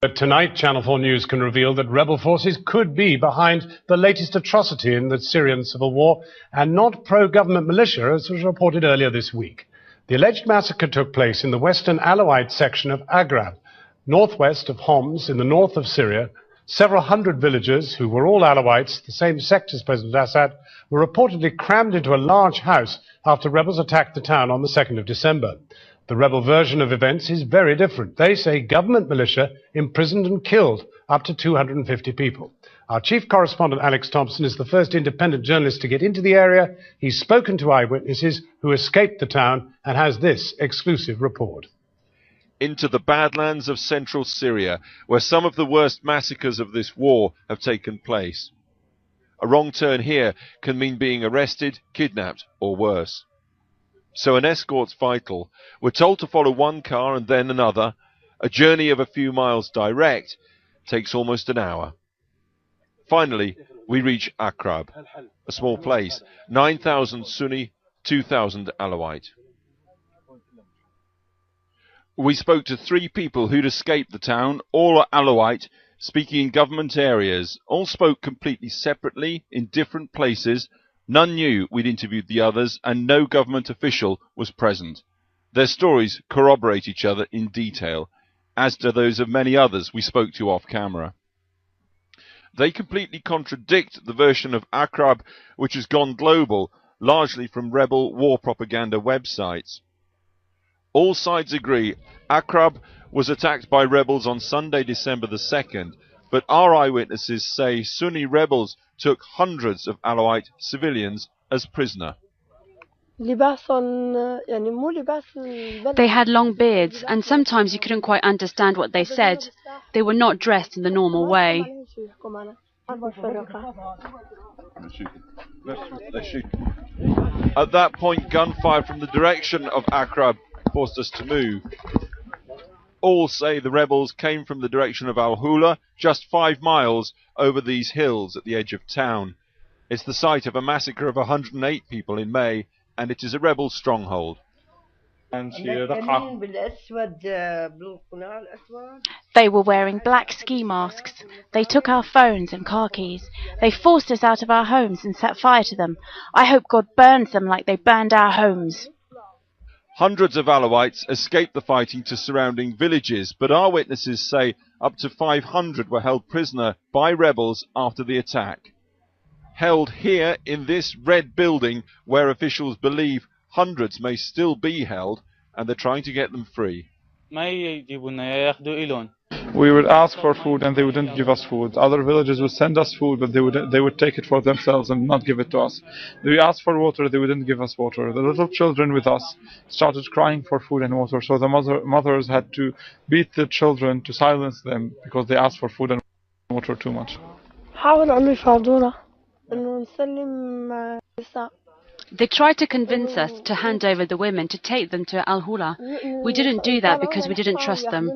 But tonight, Channel 4 News can reveal that rebel forces could be behind the latest atrocity in the Syrian civil war and not pro-government militia, as was reported earlier this week. The alleged massacre took place in the western Alawite section of Aqrab, northwest of Homs in the north of Syria. Several hundred villagers, who were all Alawites, the same sect as President Assad, were reportedly crammed into a large house after rebels attacked the town on the 2nd of December. The rebel version of events is very different. They say government militia imprisoned and killed up to 250 people. Our chief correspondent, Alex Thompson, is the first independent journalist to get into the area. He's spoken to eyewitnesses who escaped the town and has this exclusive report. Into the Badlands of central Syria, where some of the worst massacres of this war have taken place. A wrong turn here can mean being arrested, kidnapped, or worse. So an escort's vital. We're told to follow one car and then another. A journey of a few miles direct takes almost an hour. Finally, we reach Aqrab, a small place, 9,000 Sunni, 2,000 Alawite. We spoke to 3 people who'd escaped the town, all are Alawite, speaking in government areas. All spoke completely separately, in different places. None knew we'd interviewed the others, and no government official was present. Their stories corroborate each other in detail, as do those of many others we spoke to off camera. They completely contradict the version of Aqrab which has gone global, largely from rebel war propaganda websites. All sides agree Aqrab was attacked by rebels on Sunday, December the 2nd, but our eyewitnesses say Sunni rebels took hundreds of Alawite civilians as prisoner. They had long beards, and sometimes you couldn't quite understand what they said. They were not dressed in the normal way. At that point, gunfire from the direction of Aqrab forced us to move. All say the rebels came from the direction of Houla, just 5 miles over these hills at the edge of town. It's the site of a massacre of 108 people in May, and it is a rebel stronghold. They were wearing black ski masks. They took our phones and car keys. They forced us out of our homes and set fire to them. I hope God burns them like they burned our homes. Hundreds of Alawites escaped the fighting to surrounding villages, but our witnesses say up to 500 were held prisoner by rebels after the attack. Held here in this red building where officials believe hundreds may still be held, and they're trying to get them free. We would ask for food and they wouldn't give us food. Other villages would send us food, but they would take it for themselves and not give it to us. We asked for water, they wouldn't give us water. The little children with us started crying for food and water, so the mothers had to beat the children to silence them because they asked for food and water too much. They tried to convince us to hand over the women to take them to Al-Houla. We didn't do that because we didn't trust them.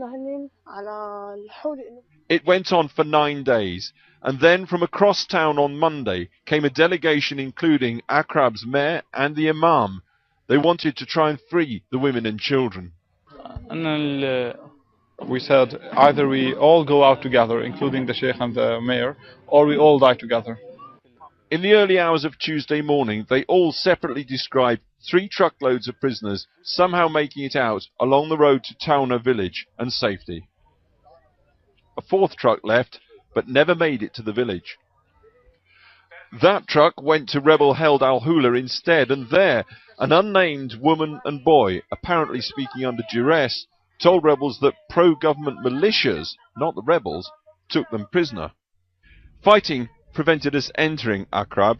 It went on for 9 days, and then from across town on Monday came a delegation including Aqrab's mayor and the imam. They wanted to try and free the women and children. We said either we all go out together, including the sheikh and the mayor, or we all die together. In the early hours of Tuesday morning, they all separately described 3 truckloads of prisoners somehow making it out along the road to Tauna village and safety. A 4th truck left, but never made it to the village. That truck went to rebel-held Al-Houla instead, and there, an unnamed woman and boy, apparently speaking under duress, told rebels that pro-government militias, not the rebels, took them prisoner. Fighting prevented us entering Aqrab,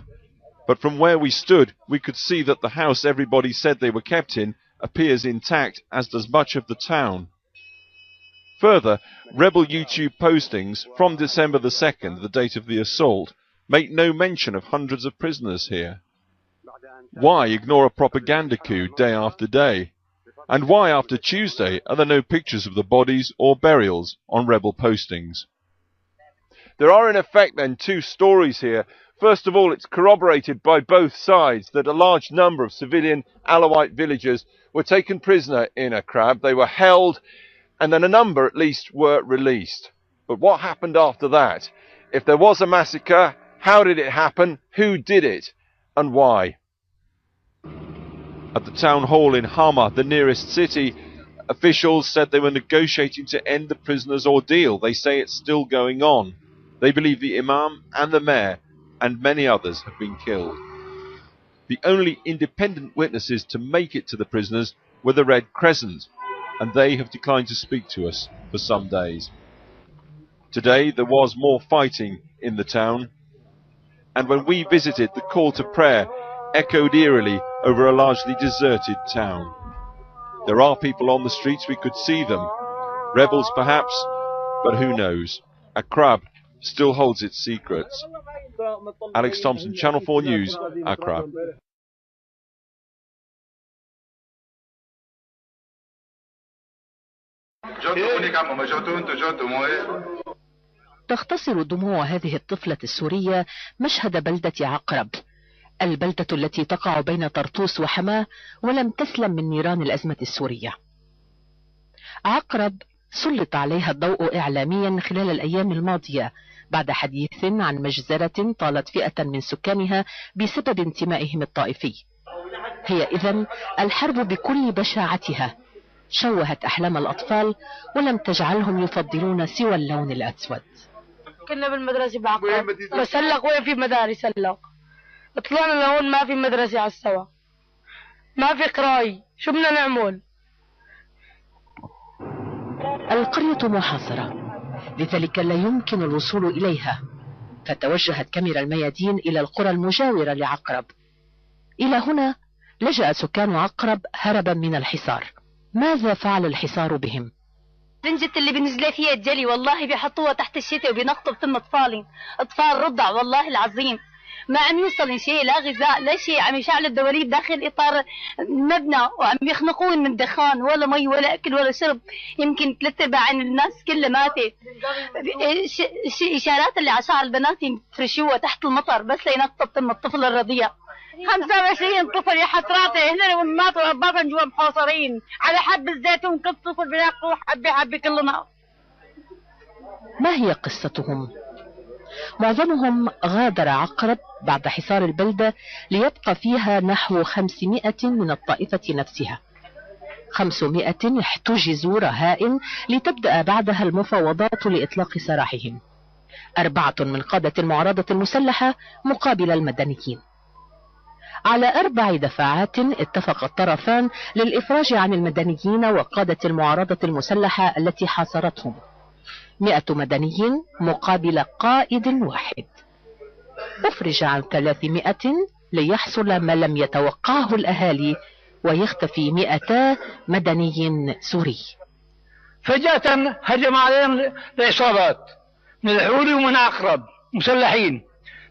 but from where we stood we could see that the house everybody said they were kept in appears intact, as does much of the town. Further, rebel YouTube postings from December the 2nd, the date of the assault, make no mention of hundreds of prisoners here. Why ignore a propaganda coup day after day? And why after Tuesday are there no pictures of the bodies or burials on rebel postings? There are in effect then 2 stories here. First of all, it's corroborated by both sides that a large number of civilian Alawite villagers were taken prisoner in Aqrab. They were held, and then a number at least were released. But what happened after that? If there was a massacre, how did it happen? Who did it? And why? At the town hall in Hama, the nearest city, officials said they were negotiating to end the prisoners' ordeal. They say it's still going on. They believe the imam and the mayor and many others have been killed. The only independent witnesses to make it to the prisoners were the Red Crescent, and they have declined to speak to us for some days. Today there was more fighting in the town, and when we visited, the call to prayer echoed eerily over a largely deserted town. There are people on the streets, we could see them. Rebels perhaps, but who knows? Aqrab still holds its secrets. Alex Thompson, Channel 4 News, Aqrab. تختصر دموع هذه الطفلة السورية مشهد بلدة عقرب، البلدة التي تقع بين طرطوس وحماه ولم تسلم من نيران الأزمة السورية. عقرب سلط عليها الضوء إعلاميا خلال الأيام الماضية بعد حديث عن مجزرة طالت فئة من سكانها بسبب انتمائهم الطائفي. هي إذن الحرب بكل بشاعتها شوهت أحلام الأطفال ولم تجعلهم يفضلون سوى اللون الأسود. كنا بالمدرسة بعقرب، بس هلا وين في مدارس؟ هلا طلعنا لهون ما في مدرسة على السوا، ما في قراي، شو بدنا نعمل؟ القرية محاصرة، لذلك لا يمكن الوصول إليها، فتوجهت كاميرا الميادين إلى القرى المجاورة لعقرب. إلى هنا لجأ سكان عقرب هربا من الحصار. ماذا فعل الحصار بهم؟ زنجة اللي بنزل فيها الجلي والله بيحطوها تحت الشتاء وبينقطوا بتم أطفال رضع والله العظيم، ما عم يوصل شيء، لا غذاء لا شيء، عم يشعل الدواليب داخل إطار مبنى وعم يخنقون من دخان، ولا مي ولا أكل ولا شرب، يمكن 3/4 الناس كلها ماتت. إشارات اللي على شعر البنات يفرشوها تحت المطر بس لينقطوا بتم الطفل الرضيع. 25 طفل يا حسراتي هنا ماتوا أباطا جوا محاصرين على حب الزيتون، كل طفل بينقوا حبة حبة كلنا. ما هي قصتهم؟ معظمهم غادر عقرب بعد حصار البلدة ليبقى فيها نحو 500 من الطائفة نفسها. 500 احتجزوا رهائن لتبدأ بعدها المفاوضات لإطلاق سراحهم. 4 من قادة المعارضة المسلحة مقابل المدنيين. على 4 دفعات اتفق الطرفان للإفراج عن المدنيين وقادة المعارضة المسلحة التي حاصرتهم. 100 مدنيين مقابل قائد واحد. أفرج عن 300 ليحصل ما لم يتوقعه الأهالي ويختفي 200 مدني سوري. فجأة هجم عليهم العصابات من الحولي ومن عقرب مسلحين،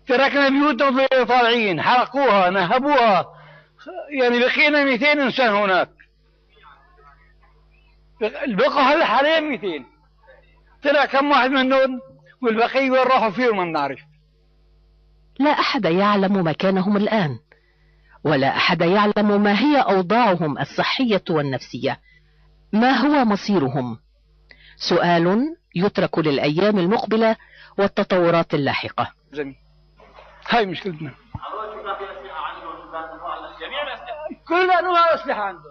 تركنا بيوتنا طالعين، حرقوها نهبوها، يعني بقينا 200 إنسان هناك، بقى هلا حاليا 200. طلع كم واحد منهم والبقية وين راحوا فيهم ما بنعرف. لا أحد يعلم مكانهم الآن، ولا أحد يعلم ما هي أوضاعهم الصحية والنفسية، ما هو مصيرهم. سؤال يترك للأيام المقبلة والتطورات اللاحقة. هاي مشكلتنا، كل أنواع الأسلحة عندهم.